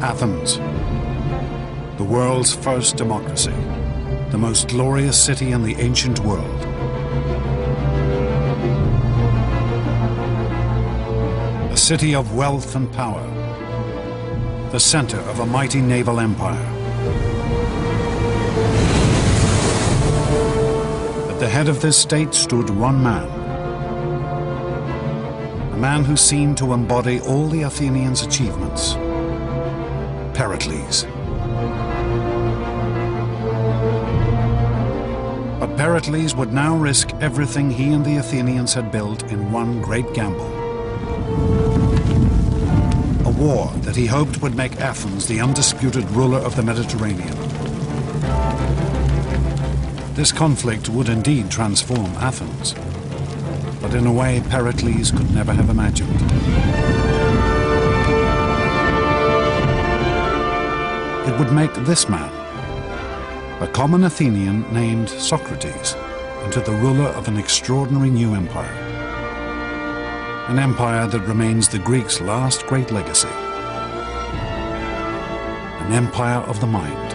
Athens, the world's first democracy, the most glorious city in the ancient world. A city of wealth and power, the center of a mighty naval empire. At the head of this state stood one man, a man who seemed to embody all the Athenians' achievements, Pericles. But Pericles would now risk everything he and the Athenians had built in one great gamble. A war that he hoped would make Athens the undisputed ruler of the Mediterranean. This conflict would indeed transform Athens, but in a way Pericles could never have imagined. It would make this man, a common Athenian named Socrates, into the ruler of an extraordinary new empire. An empire that remains the Greeks' last great legacy. An empire of the mind.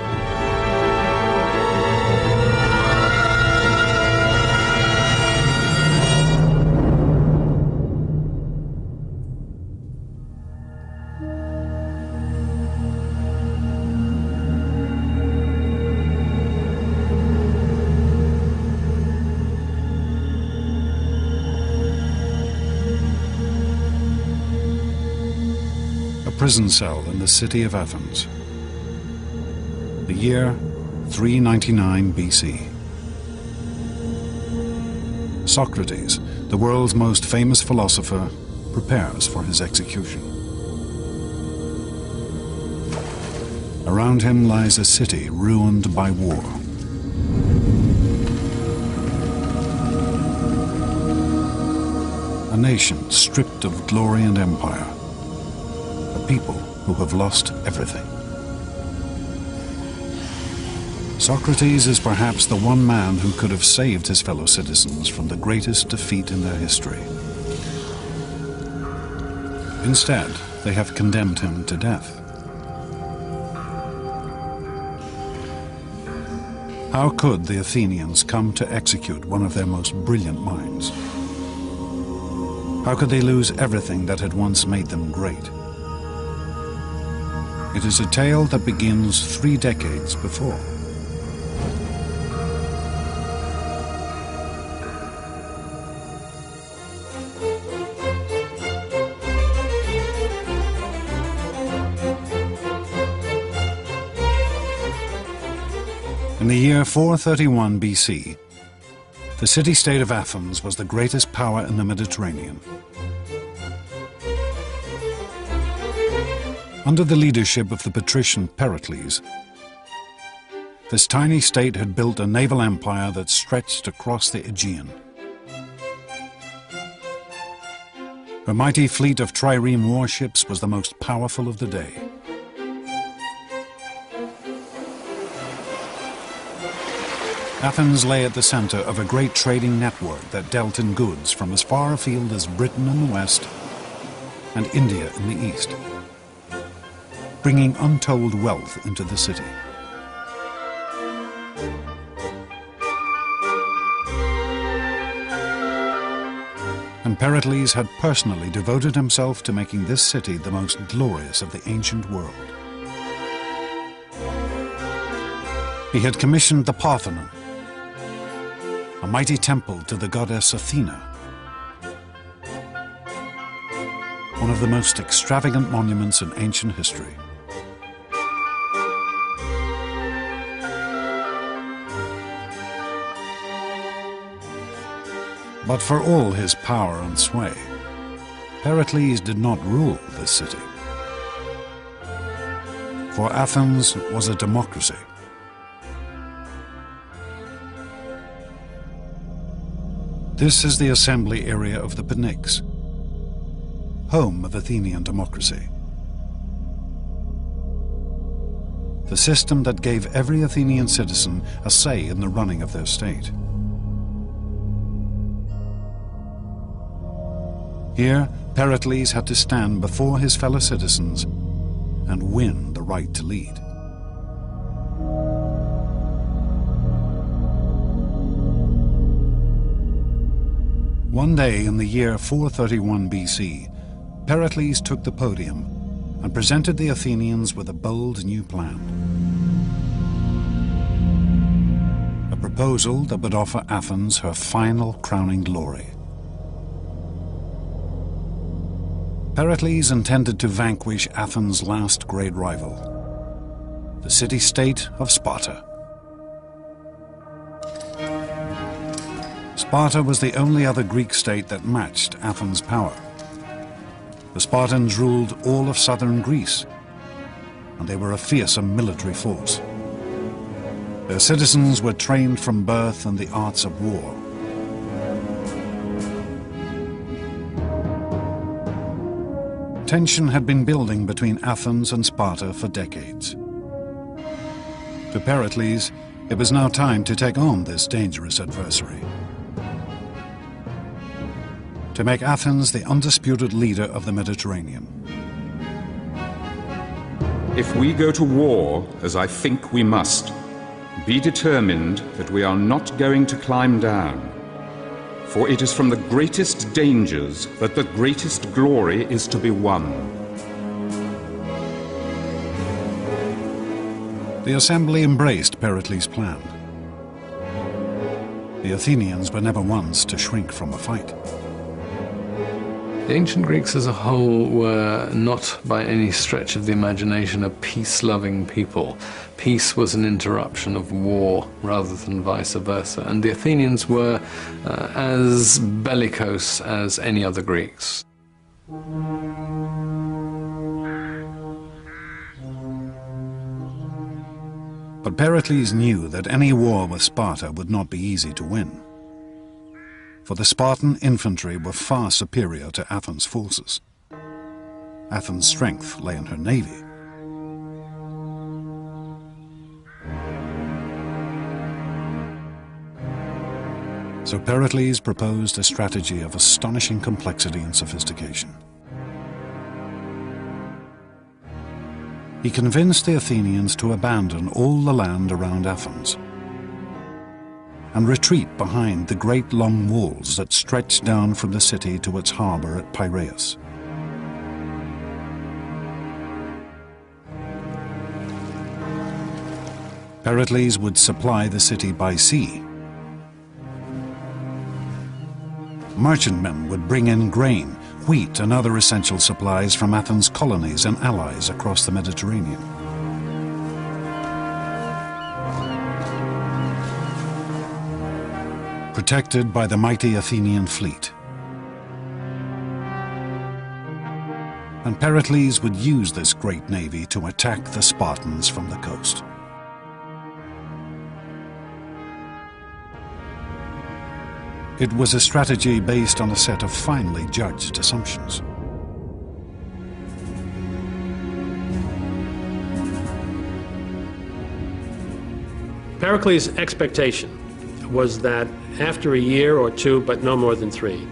Prison cell in the city of Athens. The year 399 BC. Socrates, the world's most famous philosopher, prepares for his execution. Around him lies a city ruined by war. A nation stripped of glory and empire. People who have lost everything. Socrates is perhaps the one man who could have saved his fellow citizens from the greatest defeat in their history. Instead, they have condemned him to death. How could the Athenians come to execute one of their most brilliant minds? How could they lose everything that had once made them great? It is a tale that begins 3 decades before. In the year 431 BC, the city-state of Athens was the greatest power in the Mediterranean. Under the leadership of the patrician Pericles, this tiny state had built a naval empire that stretched across the Aegean. Her mighty fleet of trireme warships was the most powerful of the day. Athens lay at the center of a great trading network that dealt in goods from as far afield as Britain in the west and India in the east, bringing untold wealth into the city. And Pericles had personally devoted himself to making this city the most glorious of the ancient world. He had commissioned the Parthenon, a mighty temple to the goddess Athena, one of the most extravagant monuments in ancient history. But for all his power and sway, Pericles did not rule this city. For Athens was a democracy. This is the assembly area of the Pnyx, home of Athenian democracy. The system that gave every Athenian citizen a say in the running of their state. Here, Pericles had to stand before his fellow citizens and win the right to lead. One day in the year 431 BC, Pericles took the podium and presented the Athenians with a bold new plan. A proposal that would offer Athens her final crowning glory. Pericles intended to vanquish Athens' last great rival, the city-state of Sparta. Sparta was the only other Greek state that matched Athens' power. The Spartans ruled all of southern Greece, and they were a fearsome military force. Their citizens were trained from birth in the arts of war. Tension had been building between Athens and Sparta for decades. To Pericles, it was now time to take on this dangerous adversary. To make Athens the undisputed leader of the Mediterranean. If we go to war, as I think we must, be determined that we are not going to climb down. For it is from the greatest dangers that the greatest glory is to be won. The assembly embraced Pericles' plan. The Athenians were never ones to shrink from a fight. The ancient Greeks as a whole were not by any stretch of the imagination a peace-loving people. Peace was an interruption of war rather than vice versa, and the Athenians were as bellicose as any other Greeks. But Pericles knew that any war with Sparta would not be easy to win. For the Spartan infantry were far superior to Athens' forces. Athens' strength lay in her navy. So Pericles proposed a strategy of astonishing complexity and sophistication. He convinced the Athenians to abandon all the land around Athens and retreat behind the great long walls that stretched down from the city to its harbor at Piraeus. Pericles would supply the city by sea. Merchantmen would bring in grain, wheat, and other essential supplies from Athens' colonies and allies across the Mediterranean. Protected by the mighty Athenian fleet. And Pericles would use this great navy to attack the Spartans from the coast. It was a strategy based on a set of finely judged assumptions. Pericles' expectation was that after a year or two, but no more than 3,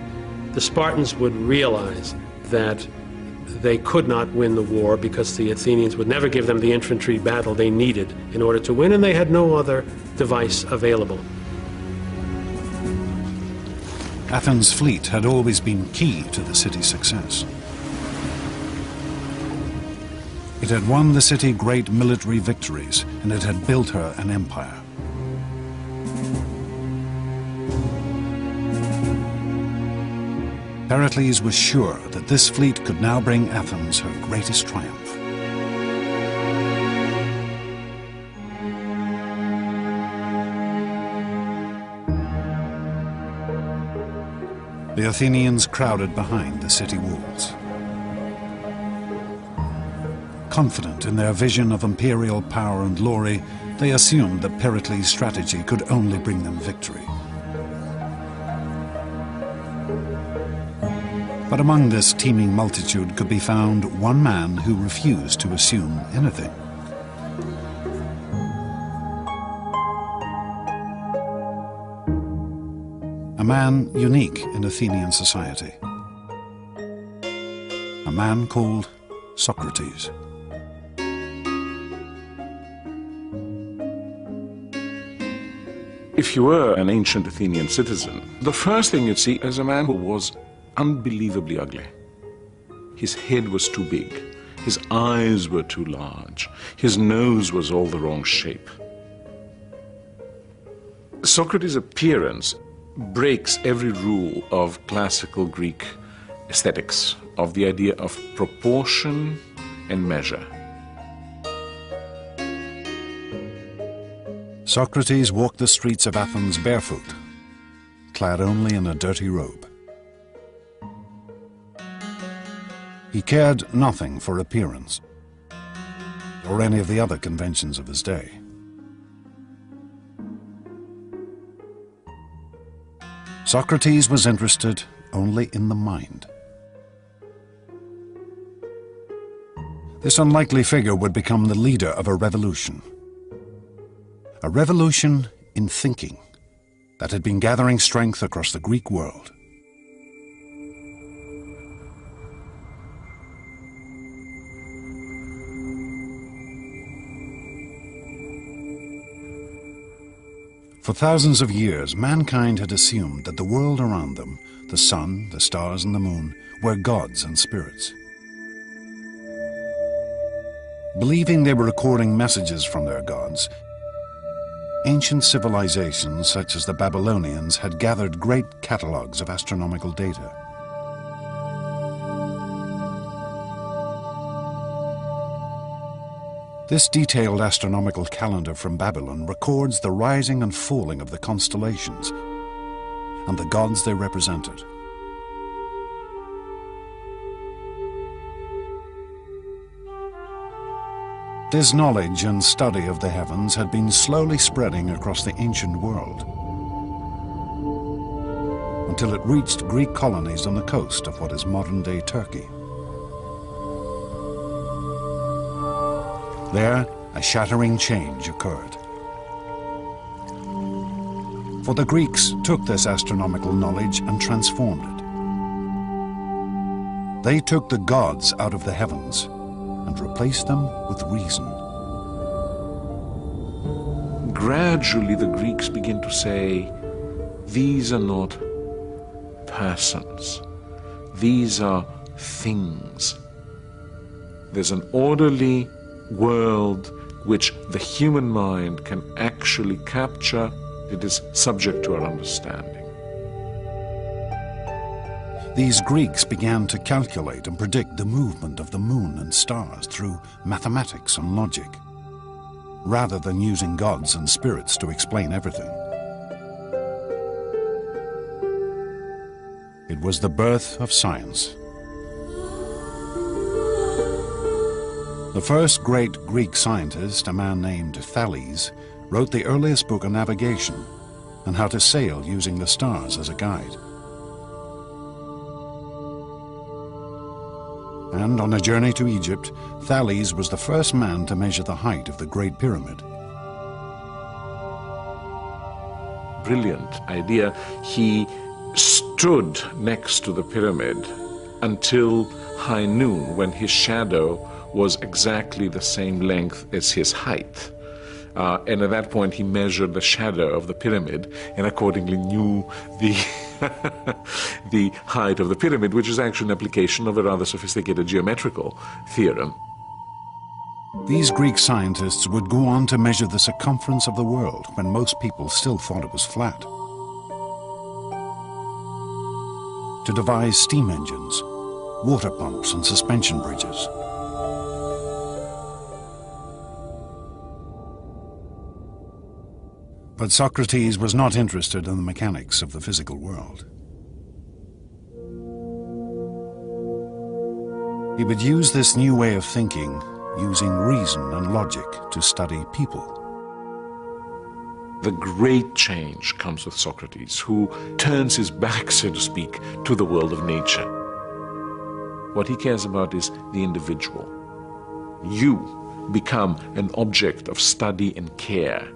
the Spartans would realize that they could not win the war because the Athenians would never give them the infantry battle they needed in order to win, and they had no other device available. Athens' fleet had always been key to the city's success. It had won the city great military victories, and it had built her an empire. Pericles was sure that this fleet could now bring Athens her greatest triumph. The Athenians crowded behind the city walls. Confident in their vision of imperial power and glory, they assumed that Pericles' strategy could only bring them victory. But among this teeming multitude could be found one man who refused to assume anything. A man unique in Athenian society. A man called Socrates. If you were an ancient Athenian citizen, the first thing you'd see is a man who was unbelievably ugly. His head was too big, his eyes were too large, his nose was all the wrong shape. Socrates' appearance breaks every rule of classical Greek aesthetics, of the idea of proportion and measure. Socrates walked the streets of Athens barefoot, clad only in a dirty robe. He cared nothing for appearance or any of the other conventions of his day. Socrates was interested only in the mind. This unlikely figure would become the leader of a revolution. A revolution in thinking that had been gathering strength across the Greek world. For thousands of years, mankind had assumed that the world around them, the sun, the stars, and the moon, were gods and spirits. Believing they were recording messages from their gods, ancient civilizations such as the Babylonians had gathered great catalogues of astronomical data. This detailed astronomical calendar from Babylon records the rising and falling of the constellations and the gods they represented. This knowledge and study of the heavens had been slowly spreading across the ancient world until it reached Greek colonies on the coast of what is modern-day Turkey. There, a shattering change occurred. For the Greeks took this astronomical knowledge and transformed it. They took the gods out of the heavens and replaced them with reason. Gradually, the Greeks begin to say, these are not persons, these are things. There's an orderly world which the human mind can actually capture. It is subject to our understanding. These Greeks began to calculate and predict the movement of the moon and stars through mathematics and logic, rather than using gods and spirits to explain everything. It was the birth of science. The first great Greek scientist, a man named Thales, wrote the earliest book on navigation and how to sail using the stars as a guide. And on a journey to Egypt, Thales was the first man to measure the height of the Great Pyramid. Brilliant idea. He stood next to the pyramid until high noon, when his shadow was exactly the same length as his height. And at that point he measured the shadow of the pyramid and accordingly knew the the height of the pyramid, which is actually an application of a rather sophisticated geometrical theorem. These Greek scientists would go on to measure the circumference of the world when most people still thought it was flat. To devise steam engines, water pumps, and suspension bridges. But Socrates was not interested in the mechanics of the physical world. He would use this new way of thinking, using reason and logic, to study people. The great change comes with Socrates, who turns his back, so to speak, to the world of nature. What he cares about is the individual. You become an object of study and care.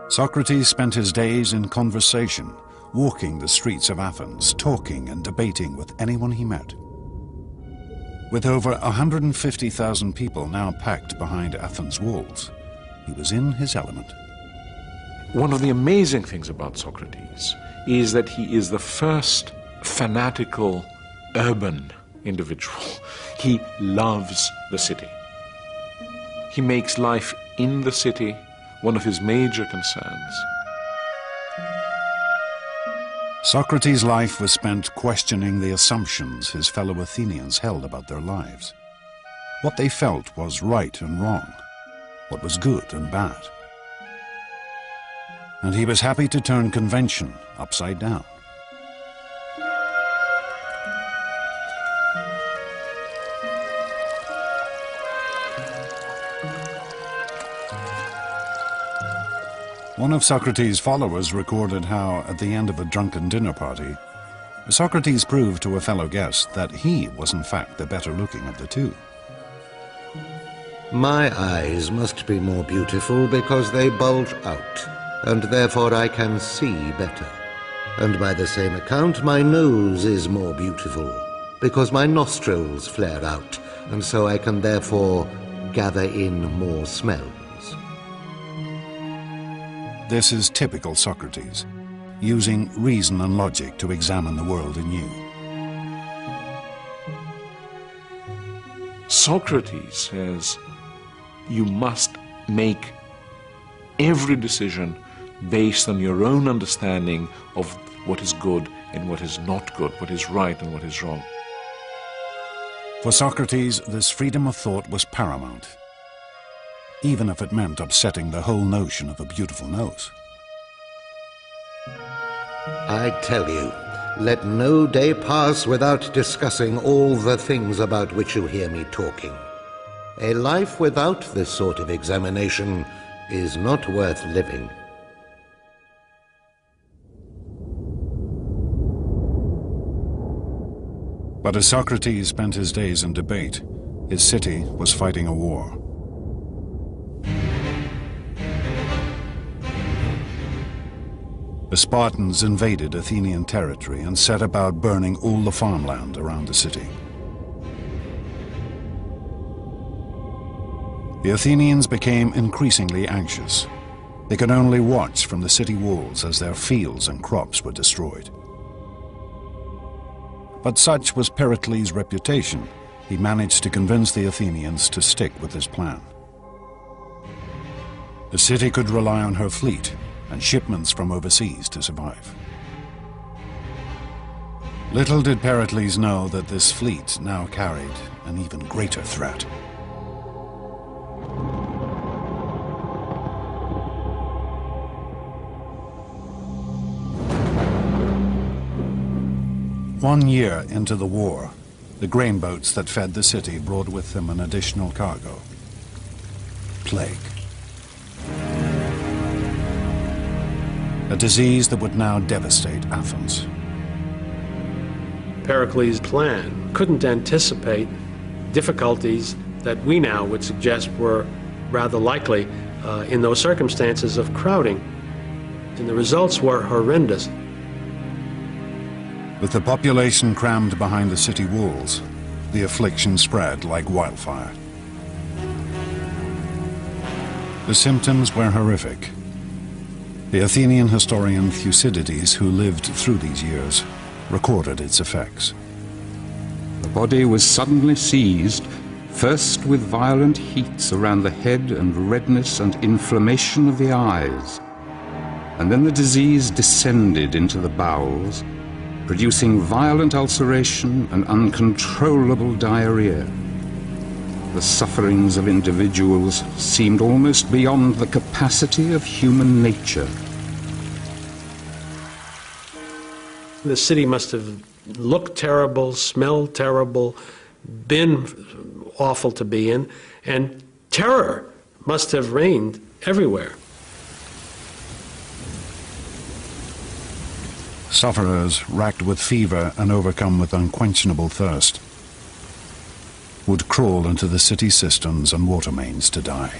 Socrates spent his days in conversation, walking the streets of Athens, talking and debating with anyone he met. With over 150,000 people now packed behind Athens' walls, he was in his element. One of the amazing things about Socrates is that he is the first fanatical urban individual. He loves the city. He makes life in the city one of his major concerns. Socrates' life was spent questioning the assumptions his fellow Athenians held about their lives. What they felt was right and wrong, what was good and bad. And he was happy to turn convention upside down. One of Socrates' followers recorded how, at the end of a drunken dinner party, Socrates proved to a fellow guest that he was in fact the better looking of the two. My eyes must be more beautiful because they bulge out, and therefore I can see better. And by the same account, my nose is more beautiful because my nostrils flare out, and so I can therefore gather in more smells. This is typical Socrates, using reason and logic to examine the world anew. Socrates says you must make every decision based on your own understanding of what is good and what is not good, what is right and what is wrong. For Socrates, this freedom of thought was paramount, even if it meant upsetting the whole notion of a beautiful nose. I tell you, let no day pass without discussing all the things about which you hear me talking. A life without this sort of examination is not worth living. But as Socrates spent his days in debate, his city was fighting a war. The Spartans invaded Athenian territory and set about burning all the farmland around the city. The Athenians became increasingly anxious. They could only watch from the city walls as their fields and crops were destroyed. But such was Pericles' reputation, he managed to convince the Athenians to stick with his plan. The city could rely on her fleet and shipments from overseas to survive. Little did Pericles know that this fleet now carried an even greater threat. One year into the war, the grain boats that fed the city brought with them an additional cargo: plague. A disease that would now devastate Athens. Pericles' plan couldn't anticipate difficulties that we now would suggest were rather likely in those circumstances of crowding. And the results were horrendous. With the population crammed behind the city walls, the affliction spread like wildfire. The symptoms were horrific. The Athenian historian Thucydides, who lived through these years, recorded its effects. The body was suddenly seized, first with violent heats around the head and redness and inflammation of the eyes, and then the disease descended into the bowels, producing violent ulceration and uncontrollable diarrhea. The sufferings of individuals seemed almost beyond the capacity of human nature. The city must have looked terrible, smelled terrible, been awful to be in, and terror must have reigned everywhere. Sufferers, racked with fever and overcome with unquenchable thirst, would crawl into the city cisterns and water mains to die.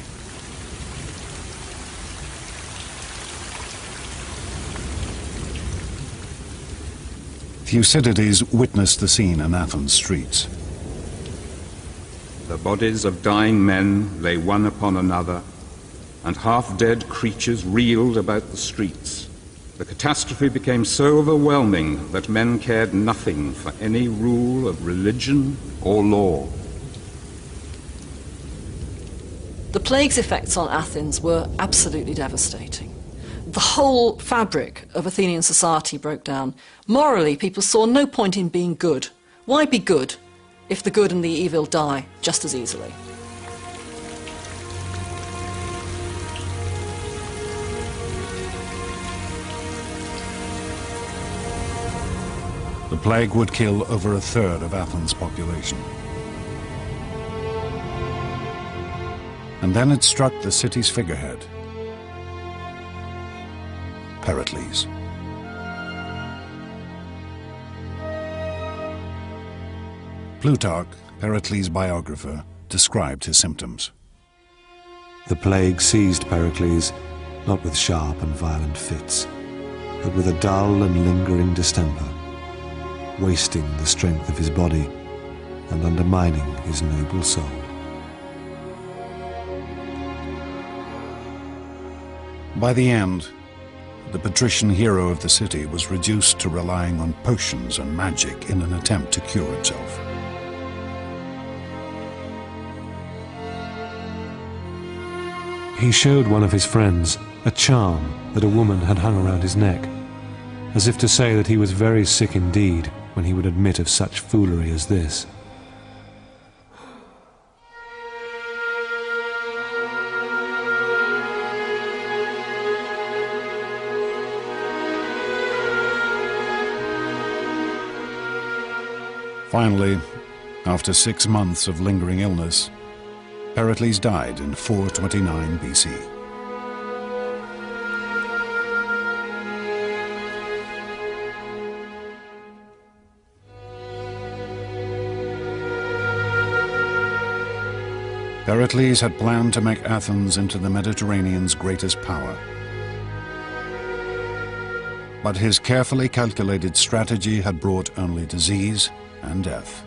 Thucydides witnessed the scene in Athens streets. The bodies of dying men lay one upon another, and half-dead creatures reeled about the streets. The catastrophe became so overwhelming that men cared nothing for any rule of religion or law. The plague's effects on Athens were absolutely devastating. The whole fabric of Athenian society broke down. Morally, people saw no point in being good. Why be good if the good and the evil die just as easily? The plague would kill over a third of Athens' population. And then it struck the city's figurehead, Pericles. Plutarch, Pericles' biographer, described his symptoms. The plague seized Pericles, not with sharp and violent fits, but with a dull and lingering distemper, wasting the strength of his body and undermining his noble soul. By the end, the patrician hero of the city was reduced to relying on potions and magic in an attempt to cure himself. He showed one of his friends a charm that a woman had hung around his neck, as if to say that he was very sick indeed when he would admit of such foolery as this. Finally, after 6 months of lingering illness, Pericles died in 429 BC. Pericles had planned to make Athens into the Mediterranean's greatest power. But his carefully calculated strategy had brought only disease and death.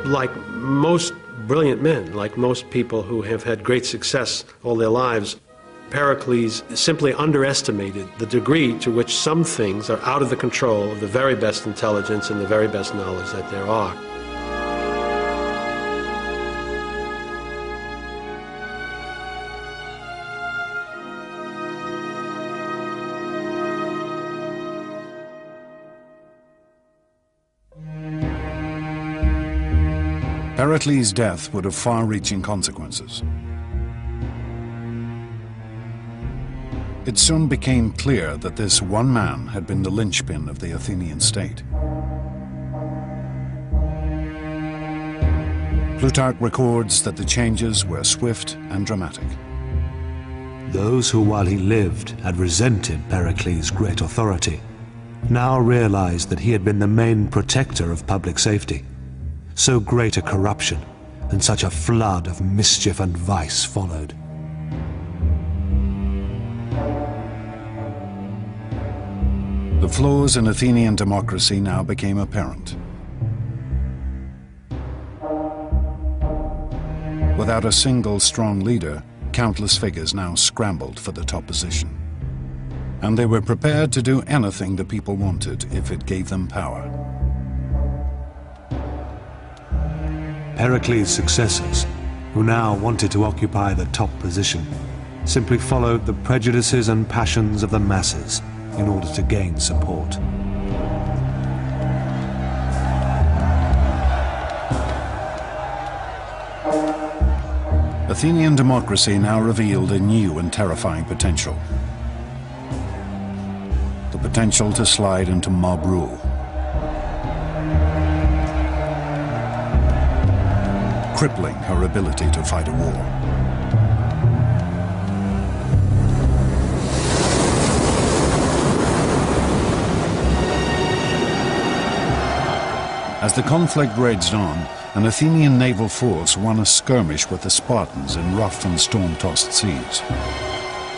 Like most brilliant men, like most people who have had great success all their lives, Pericles simply underestimated the degree to which some things are out of the control of the very best intelligence and the very best knowledge that there are. Pericles' death would have far-reaching consequences. It soon became clear that this one man had been the linchpin of the Athenian state. Plutarch records that the changes were swift and dramatic. Those who while he lived had resented Pericles' great authority now realized that he had been the main protector of public safety. So great a corruption and such a flood of mischief and vice followed. The flaws in Athenian democracy now became apparent. Without a single strong leader, countless figures now scrambled for the top position. And they were prepared to do anything the people wanted if it gave them power. Pericles' successors, who now wanted to occupy the top position, simply followed the prejudices and passions of the masses in order to gain support. Athenian democracy now revealed a new and terrifying potential. The potential to slide into mob rule. Crippling her ability to fight a war. As the conflict raged on, an Athenian naval force won a skirmish with the Spartans in rough and storm-tossed seas.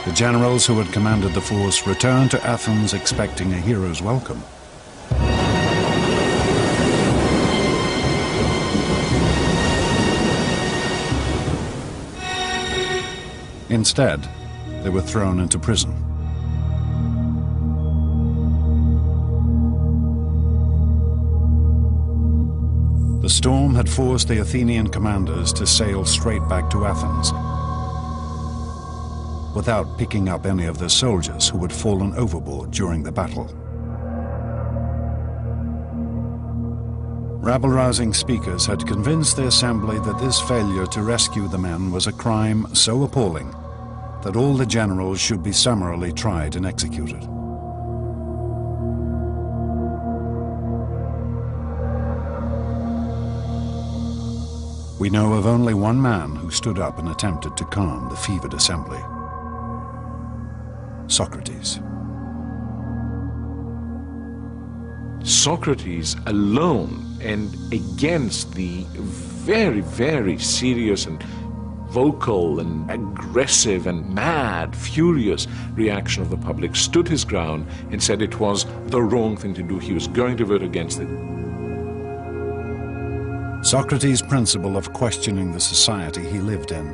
The generals who had commanded the force returned to Athens expecting a hero's welcome. Instead, they were thrown into prison. The storm had forced the Athenian commanders to sail straight back to Athens, without picking up any of their soldiers who had fallen overboard during the battle. Rabble-rousing speakers had convinced the assembly that this failure to rescue the men was a crime so appalling that all the generals should be summarily tried and executed. We know of only one man who stood up and attempted to calm the fevered assembly: Socrates. Socrates alone, and against the very, very serious and vocal and aggressive and mad, furious reaction of the public, stood his ground and said it was the wrong thing to do. He was going to vote against it. Socrates' principle of questioning the society he lived in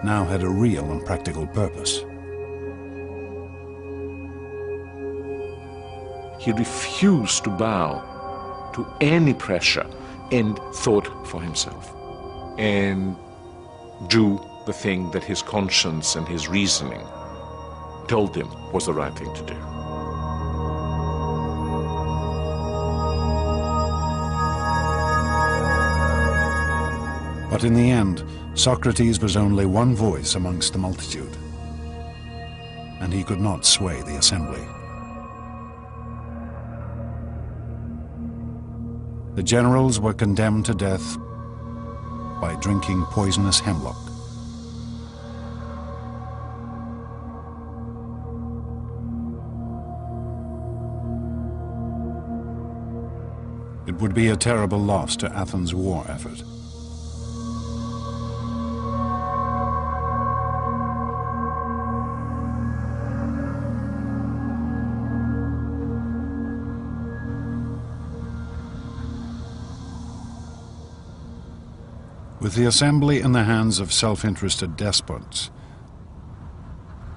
now had a real and practical purpose. He refused to bow to any pressure and thought for himself and do the thing that his conscience and his reasoning told him was the right thing to do. But in the end, Socrates was only one voice amongst the multitude, and he could not sway the assembly. The generals were condemned to death by drinking poisonous hemlock. It would be a terrible loss to Athens' war effort. With the assembly in the hands of self-interested despots,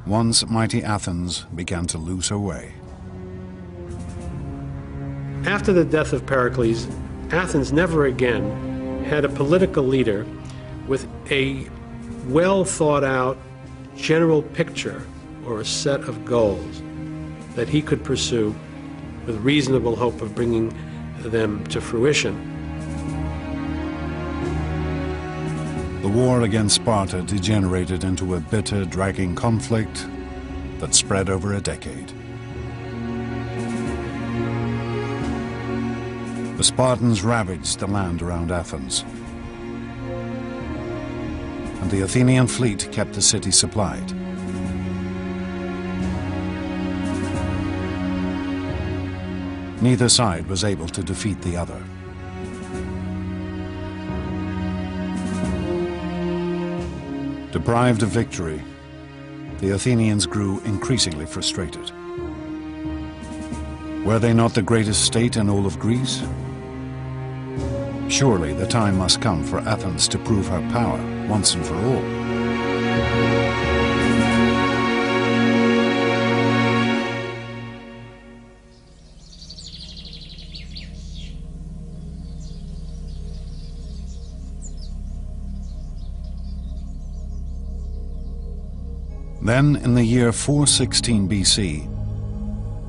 once mighty Athens began to lose her way. After the death of Pericles, Athens never again had a political leader with a well-thought-out general picture or a set of goals that he could pursue with reasonable hope of bringing them to fruition. The war against Sparta degenerated into a bitter, dragging conflict that spread over a decade. The Spartans ravaged the land around Athens, and the Athenian fleet kept the city supplied. Neither side was able to defeat the other. Deprived of victory, the Athenians grew increasingly frustrated. Were they not the greatest state in all of Greece? Surely the time must come for Athens to prove her power once and for all. Then, in the year 416 BC,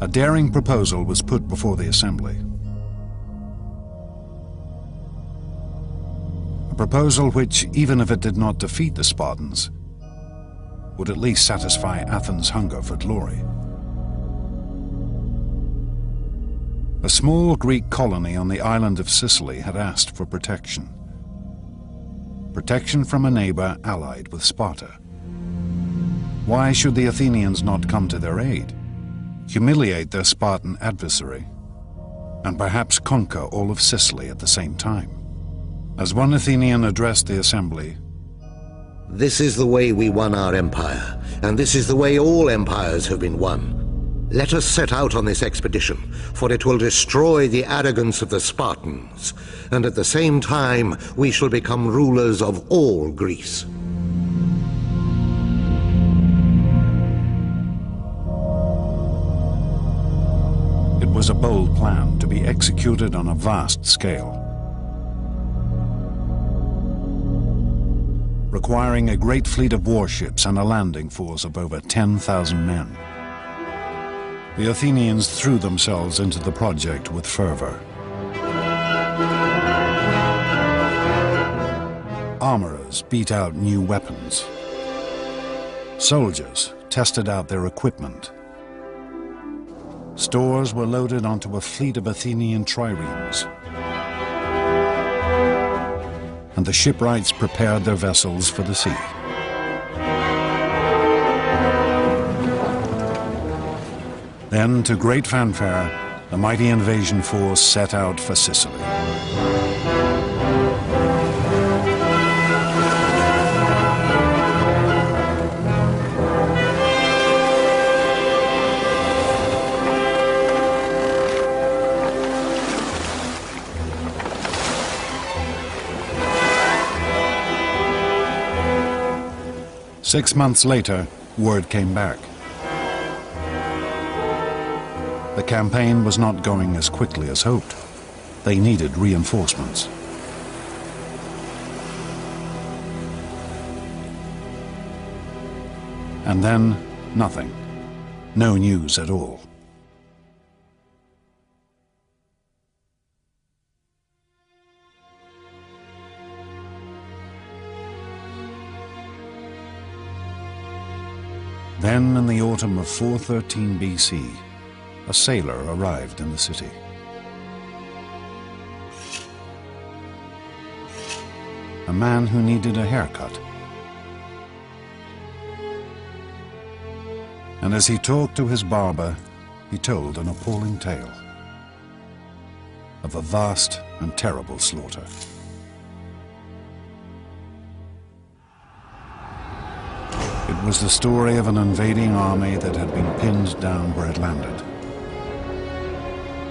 a daring proposal was put before the assembly. A proposal which, even if it did not defeat the Spartans, would at least satisfy Athens' hunger for glory. A small Greek colony on the island of Sicily had asked for protection. Protection from a neighbor allied with Sparta. Why should the Athenians not come to their aid, humiliate their Spartan adversary, and perhaps conquer all of Sicily at the same time? As one Athenian addressed the assembly, "This is the way we won our empire, and this is the way all empires have been won. Let us set out on this expedition, for it will destroy the arrogance of the Spartans, and at the same time we shall become rulers of all Greece." was a bold plan to be executed on a vast scale, requiring a great fleet of warships and a landing force of over 10,000 men. The Athenians threw themselves into the project with fervor. Armorers beat out new weapons. Soldiers tested out their equipment. Stores were loaded onto a fleet of Athenian triremes. And the shipwrights prepared their vessels for the sea. Then, to great fanfare, the mighty invasion force set out for Sicily. Six months later, word came back. The campaign was not going as quickly as hoped. They needed reinforcements. And then, nothing. No news at all. Then, in the autumn of 413 BC, a sailor arrived in the city. A man who needed a haircut. And as he talked to his barber, he told an appalling tale of a vast and terrible slaughter. It was the story of an invading army that had been pinned down where it landed,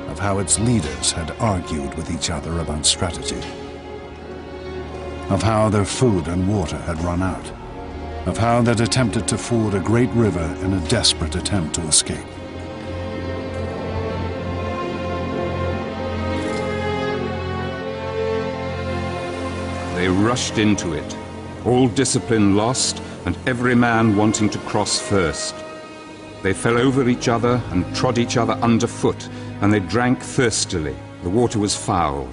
of how its leaders had argued with each other about strategy, of how their food and water had run out, of how they'd attempted to ford a great river in a desperate attempt to escape. They rushed into it, all discipline lost, and every man wanting to cross first. They fell over each other and trod each other underfoot, and they drank thirstily. The water was foul,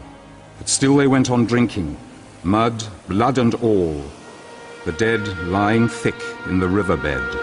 but still they went on drinking, mud, blood and all, the dead lying thick in the riverbed.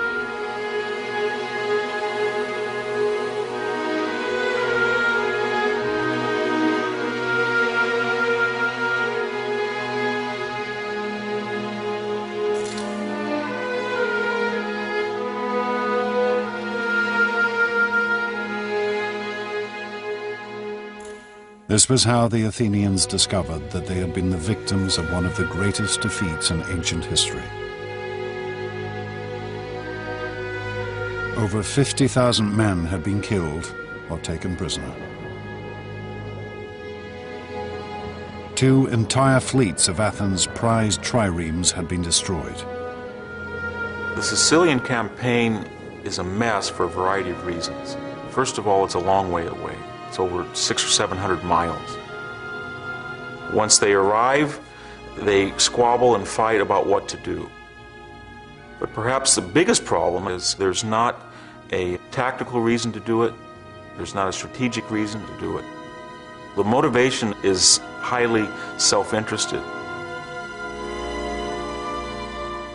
This was how the Athenians discovered that they had been the victims of one of the greatest defeats in ancient history. Over 50,000 men had been killed or taken prisoner. 2 entire fleets of Athens' prized triremes had been destroyed. The Sicilian campaign is a mess for a variety of reasons. First of all, it's a long way away. It's over 600 or 700 miles. Once they arrive, they squabble and fight about what to do. But perhaps the biggest problem is there's not a tactical reason to do it. There's not a strategic reason to do it. The motivation is highly self-interested.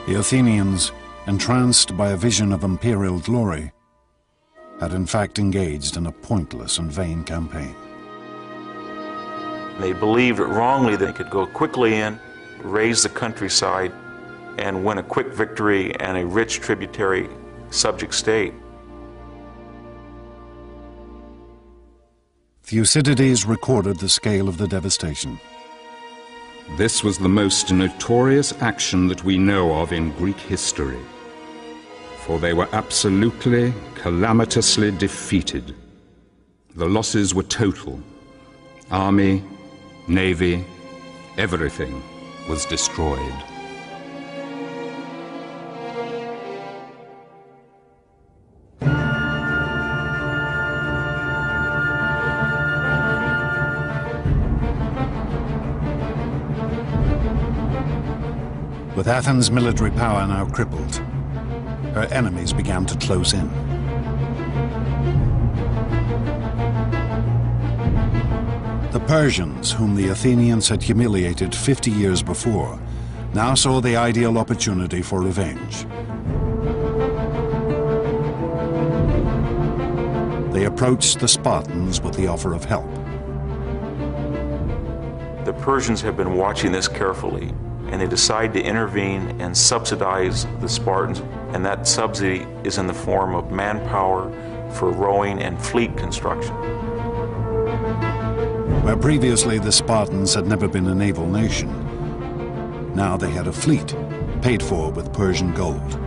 The Athenians, entranced by a vision of imperial glory, had in fact engaged in a pointless and vain campaign. They believed wrongly they could go quickly in, raise the countryside, and win a quick victory and a rich tributary subject state. Thucydides recorded the scale of the devastation. This was the most notorious action that we know of in Greek history, for they were absolutely, calamitously defeated. The losses were total. Army, navy, everything was destroyed. With Athens' military power now crippled, her enemies began to close in. The Persians, whom the Athenians had humiliated 50 years before, now saw the ideal opportunity for revenge. They approached the Spartans with the offer of help. The Persians have been watching this carefully, and they decide to intervene and subsidize the Spartans, and that subsidy is in the form of manpower for rowing and fleet construction. Where previously the Spartans had never been a naval nation, now they had a fleet paid for with Persian gold.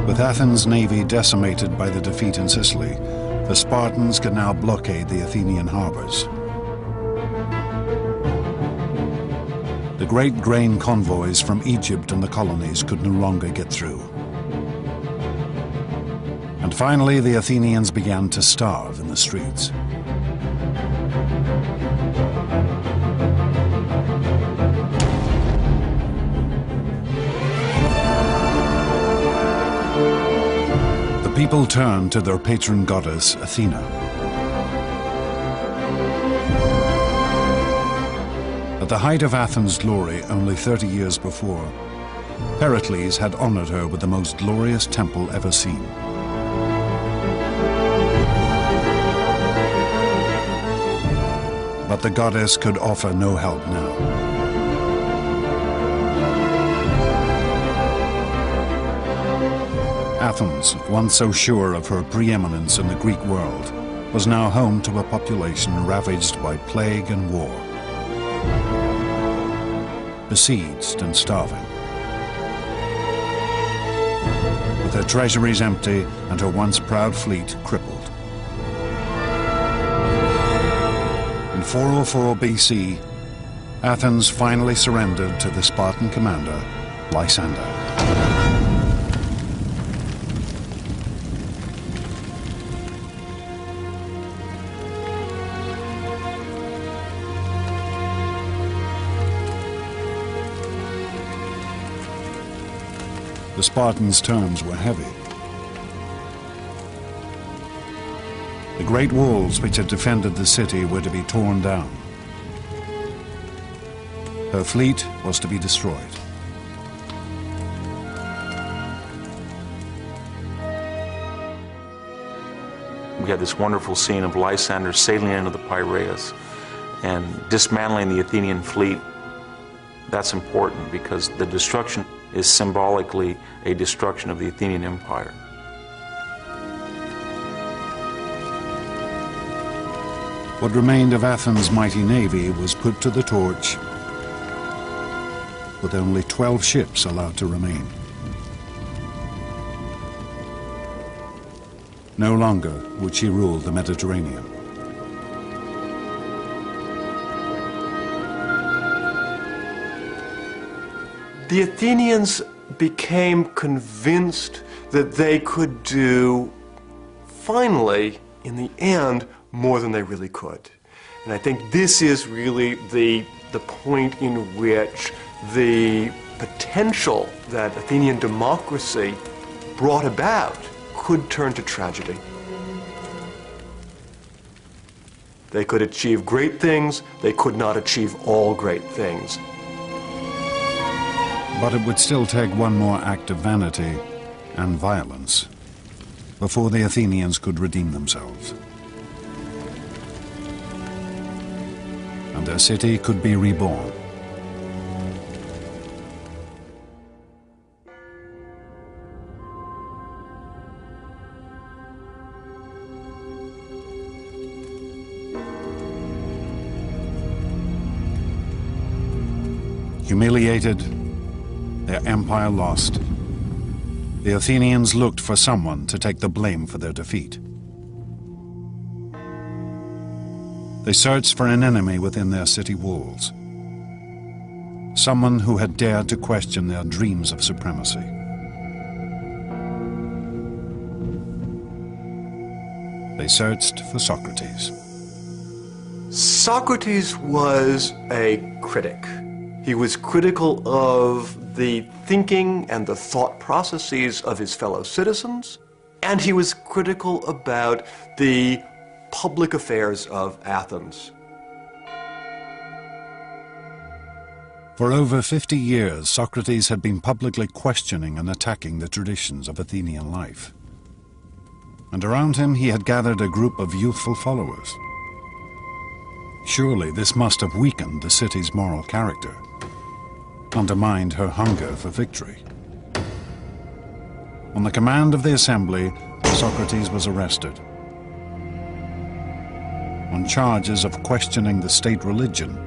With Athens' navy decimated by the defeat in Sicily, the Spartans could now blockade the Athenian harbors. The great grain convoys from Egypt and the colonies could no longer get through. And finally, the Athenians began to starve in the streets. The people turned to their patron goddess, Athena. At the height of Athens' glory, only 30 years before, Pericles had honored her with the most glorious temple ever seen. But the goddess could offer no help now. Athens, once so sure of her preeminence in the Greek world, was now home to a population ravaged by plague and war, besieged and starving. With her treasuries empty and her once proud fleet crippled. In 404 BC, Athens finally surrendered to the Spartan commander, Lysander. The Spartans' terms were heavy. The great walls which had defended the city were to be torn down. Her fleet was to be destroyed. We had this wonderful scene of Lysander sailing into the Piraeus and dismantling the Athenian fleet. That's important because the destruction is symbolically a destruction of the Athenian Empire. What remained of Athens' mighty navy was put to the torch, with only 12 ships allowed to remain. No longer would she rule the Mediterranean. The Athenians became convinced that they could do, finally, in the end, more than they really could. And I think this is really the point in which the potential that Athenian democracy brought about could turn to tragedy. They could achieve great things, they could not achieve all great things. But it would still take one more act of vanity and violence before the Athenians could redeem themselves. And their city could be reborn. Humiliated, their empire lost, the Athenians looked for someone to take the blame for their defeat. They searched for an enemy within their city walls, someone who had dared to question their dreams of supremacy. They searched for Socrates. Socrates was a critic. He was critical of the thinking and the thought processes of his fellow citizens, and he was critical about the public affairs of Athens. For over 50 years, Socrates had been publicly questioning and attacking the traditions of Athenian life. And around him he had gathered a group of youthful followers. Surely this must have weakened the city's moral character, undermined her hunger for victory. On the command of the assembly, Socrates was arrested on charges of questioning the state religion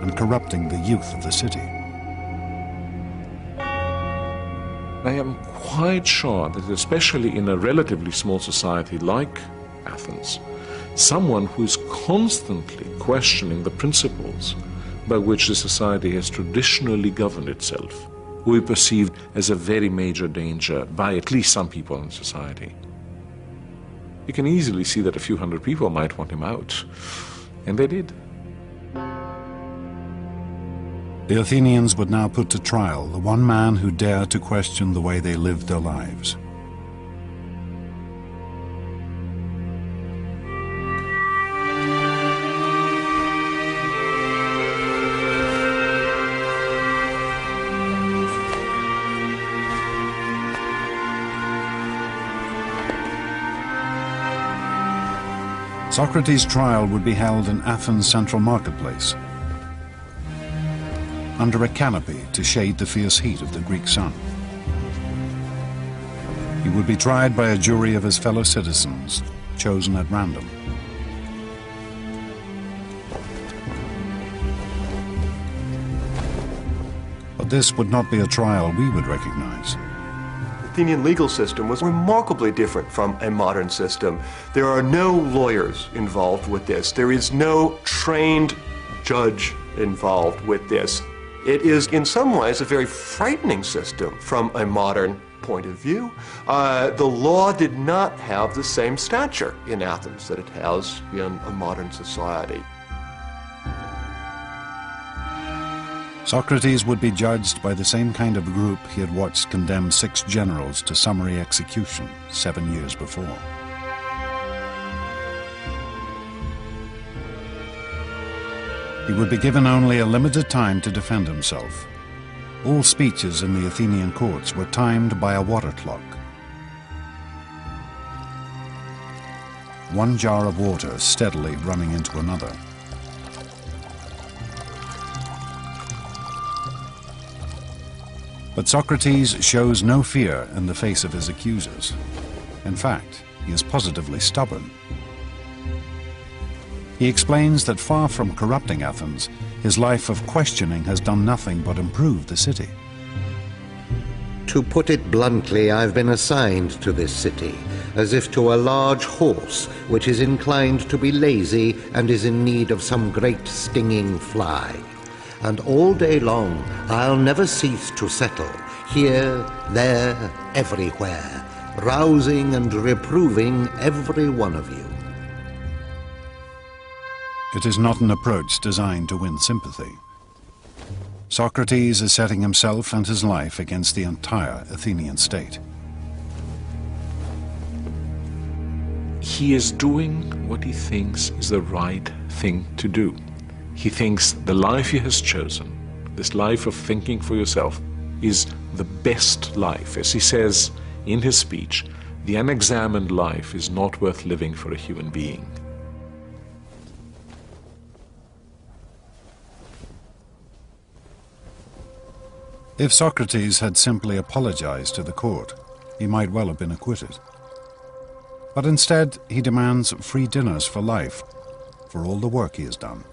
and corrupting the youth of the city. I am quite sure that especially in a relatively small society like Athens, someone who is constantly questioning the principles by which the society has traditionally governed itself will be perceived as a very major danger by at least some people in society. You can easily see that a few hundred people might want him out, and they did. The Athenians would now put to trial the one man who dared to question the way they lived their lives. Socrates' trial would be held in Athens' central marketplace, under a canopy to shade the fierce heat of the Greek sun. He would be tried by a jury of his fellow citizens, chosen at random. But this would not be a trial we would recognize. The Athenian legal system was remarkably different from a modern system. There are no lawyers involved with this. There is no trained judge involved with this. It is in some ways a very frightening system from a modern point of view. The law did not have the same stature in Athens that it has in a modern society. Socrates would be judged by the same kind of group he had watched condemn 6 generals to summary execution 7 years before. He would be given only a limited time to defend himself. All speeches in the Athenian courts were timed by a water clock. One jar of water steadily running into another. But Socrates shows no fear in the face of his accusers. In fact, he is positively stubborn. He explains that far from corrupting Athens, his life of questioning has done nothing but improve the city. To put it bluntly, I've been assigned to this city, as if to a large horse which is inclined to be lazy and is in need of some great stinging fly. And all day long I'll never cease to settle, here, there, everywhere, rousing and reproving every one of you. It is not an approach designed to win sympathy. Socrates is setting himself and his life against the entire Athenian state. He is doing what he thinks is the right thing to do. He thinks the life he has chosen, this life of thinking for yourself, is the best life. As he says in his speech, the unexamined life is not worth living for a human being. If Socrates had simply apologized to the court, he might well have been acquitted. But instead, he demands free dinners for life, for all the work he has done.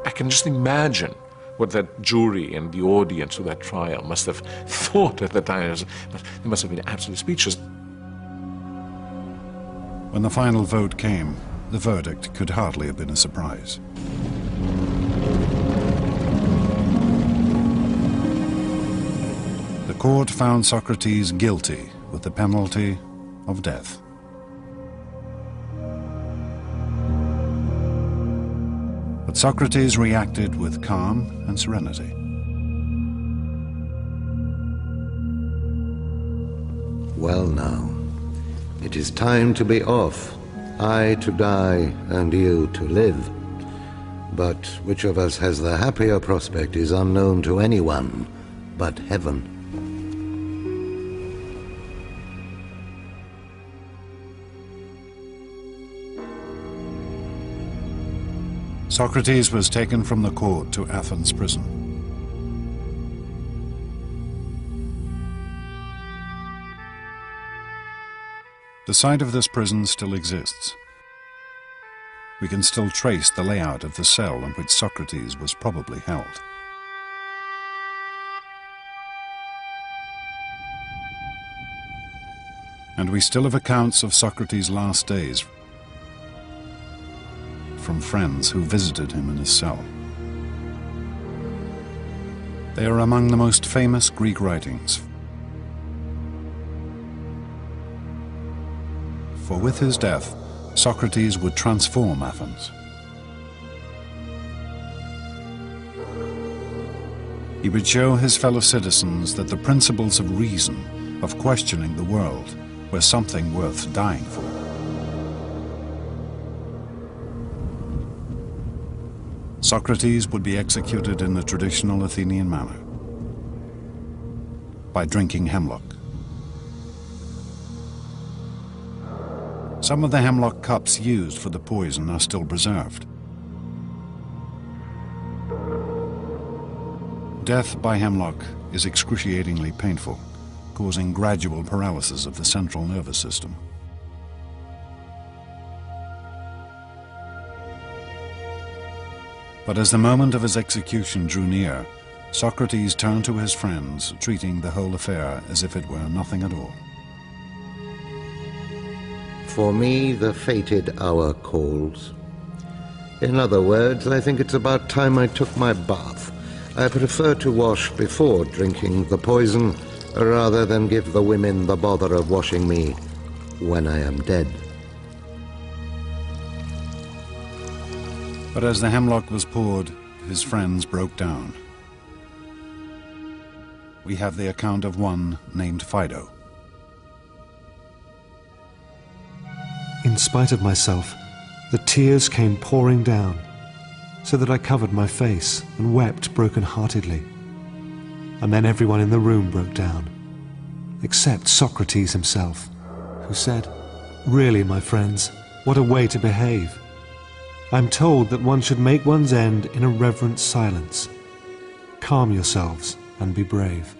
I can just imagine what that jury and the audience of that trial must have thought at the time. They must have been absolutely speechless. When the final vote came, the verdict could hardly have been a surprise. The court found Socrates guilty with the penalty of death. But Socrates reacted with calm and serenity. Well now, it is time to be off. I to die and you to live. But which of us has the happier prospect is unknown to anyone but heaven. Socrates was taken from the court to Athens prison. The site of this prison still exists. We can still trace the layout of the cell in which Socrates was probably held. And we still have accounts of Socrates' last days from friends who visited him in his cell. They are among the most famous Greek writings. For with his death, Socrates would transform Athens. He would show his fellow citizens that the principles of reason, of questioning the world, were something worth dying for. Socrates would be executed in the traditional Athenian manner, by drinking hemlock. Some of the hemlock cups used for the poison are still preserved. Death by hemlock is excruciatingly painful, causing gradual paralysis of the central nervous system. But as the moment of his execution drew near, Socrates turned to his friends, treating the whole affair as if it were nothing at all. For me, the fated hour calls. In other words, I think it's about time I took my bath. I prefer to wash before drinking the poison, rather than give the women the bother of washing me when I am dead. But as the hemlock was poured, his friends broke down. We have the account of one named Fido. In spite of myself, the tears came pouring down, so that I covered my face and wept broken-heartedly. And then everyone in the room broke down, except Socrates himself, who said, "Really, my friends, what a way to behave. I'm told that one should make one's end in a reverent silence. Calm yourselves and be brave."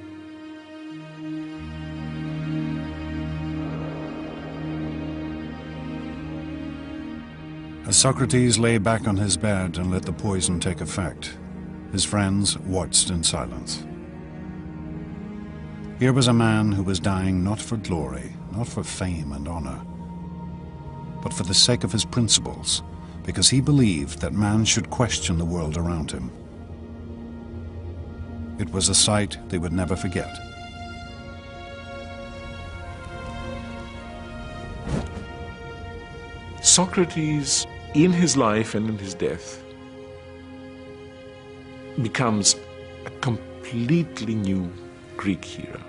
As Socrates lay back on his bed and let the poison take effect, his friends watched in silence. Here was a man who was dying not for glory, not for fame and honor, but for the sake of his principles, because he believed that man should question the world around him. It was a sight they would never forget. Socrates, in his life and in his death, becomes a completely new Greek hero.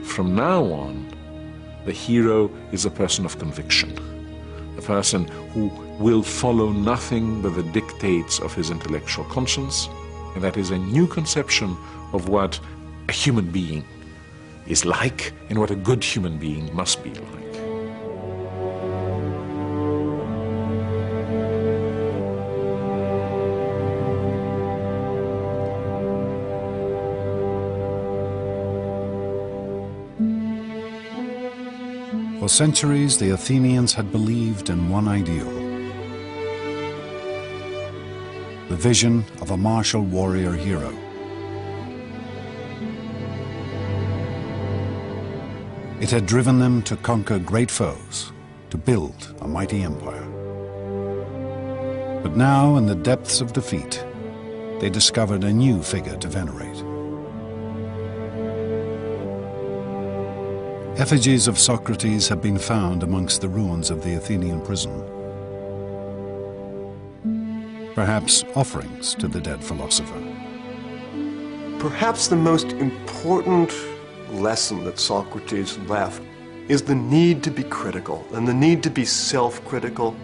From now on, the hero is a person of conviction, a person who will follow nothing but the dictates of his intellectual conscience, and that is a new conception of what a human being is like and what a good human being must be like. For centuries, the Athenians had believed in one ideal: the vision of a martial warrior hero. It had driven them to conquer great foes, to build a mighty empire. But now, in the depths of defeat, they discovered a new figure to venerate. Effigies of Socrates have been found amongst the ruins of the Athenian prison. perhaps offerings to the dead philosopher. Perhaps the most important lesson that Socrates left is the need to be critical and the need to be self-critical.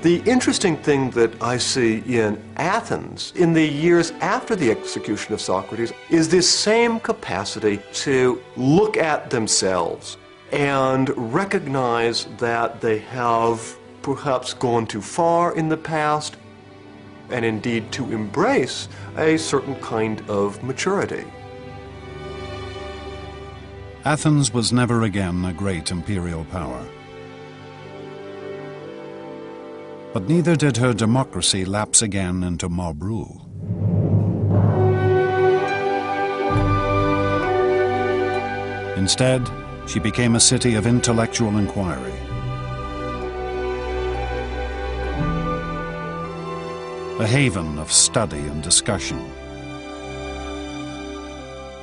The interesting thing that I see in Athens in the years after the execution of Socrates is this same capacity to look at themselves and recognize that they have perhaps gone too far in the past, and indeed to embrace a certain kind of maturity. Athens was never again a great imperial power. But neither did her democracy lapse again into mob rule. Instead, she became a city of intellectual inquiry. A haven of study and discussion,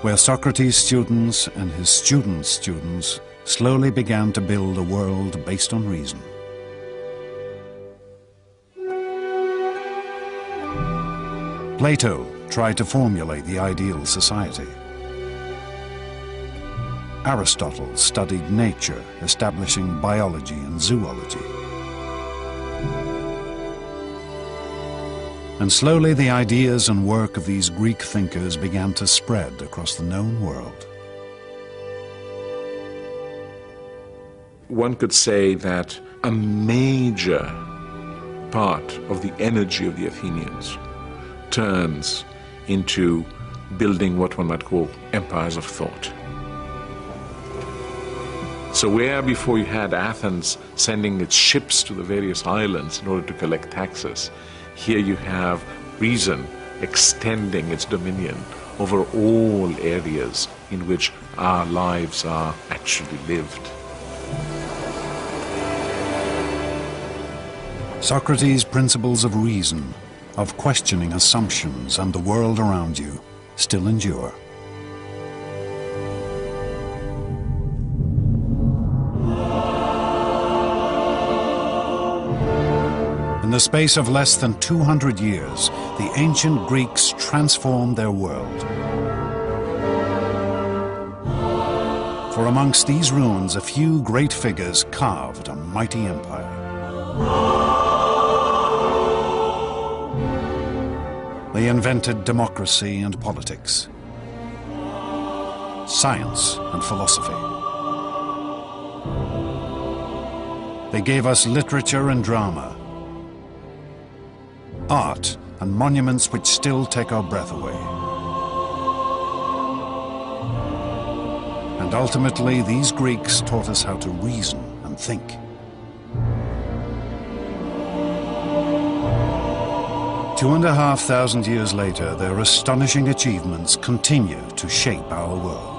where Socrates' students and his students' students slowly began to build a world based on reason. Plato tried to formulate the ideal society. Aristotle studied nature, establishing biology and zoology. And slowly the ideas and work of these Greek thinkers began to spread across the known world. One could say that a major part of the energy of the Athenians turns into building what one might call empires of thought. So where before you had Athens sending its ships to the various islands in order to collect taxes, here you have reason extending its dominion over all areas in which our lives are actually lived. Socrates' principles of reason, of questioning assumptions and the world around you, still endure. In the space of less than 200 years, the ancient Greeks transformed their world. For amongst these ruins, a few great figures carved a mighty empire. They invented democracy and politics, science and philosophy. They gave us literature and drama, art and monuments which still take our breath away. And ultimately, these Greeks taught us how to reason and think. Two and a half thousand years later, their astonishing achievements continue to shape our world.